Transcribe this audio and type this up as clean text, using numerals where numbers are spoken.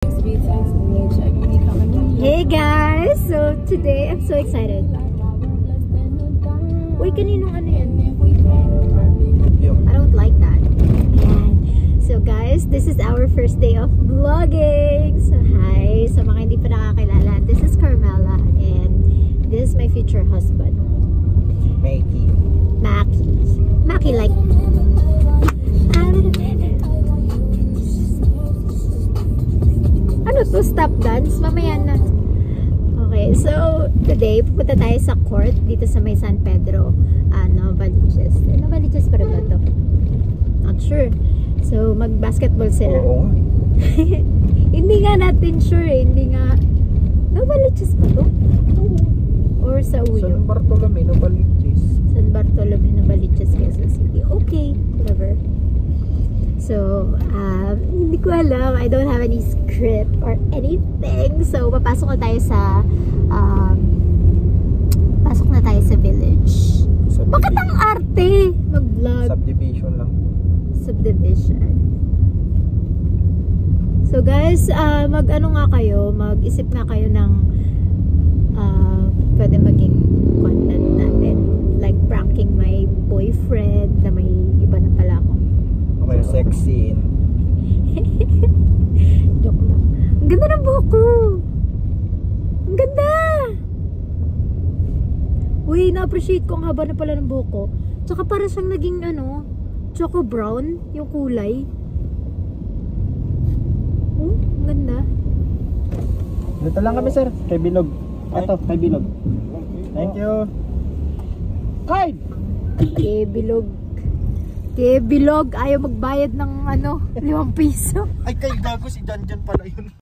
Hey guys! So today, I'm so excited. Uy, kaninong ano yan? I don't like that. Ayan. So guys, this is our first day of vlogging. So hi! Sa mga hindi pa nakakilala, this is Carmela and this is my future husband. Maki. Maki like... Ano to? Stop dance? Mamaya na. Okay, so today pupunta tayo sa court dito sa may San Pedro, Novaliches. Novaliches pa rin ba to? Not sure. So mag-basketball sila. Oo. Hindi nga natin sure eh. Hindi nga Novaliches pa to? Or sa Uyo? San Bartolome, Novaliches. San Bartolome, Novaliches, Quezon City. Okay, whatever. So, hindi ko alam. I don't have any script or anything. So, papasok na tayo sa village. Bakit ang arte? Mag-vlog. Subdivision lang. Subdivision. So, guys, mag-ano nga kayo, mag-isip nga kayo ng pwede maging content natin. Like, pranking my boyfriend na may iba na pala akong Okay, sex scene. joke lang. Ang ganda ng buhok ko. Ang ganda. Uy, na-appreciate ko ang haba na pala ng buhok ko. Tsaka para siyang naging choco brown yung kulay. Ang ganda. Dito lang kami, sir. Kay Bilog. Ito, kay Bilog. Thank you. Kay! Kay Bilog ayaw magbayad ng 5 piso. Ay, kay gago si Janjan pala yun.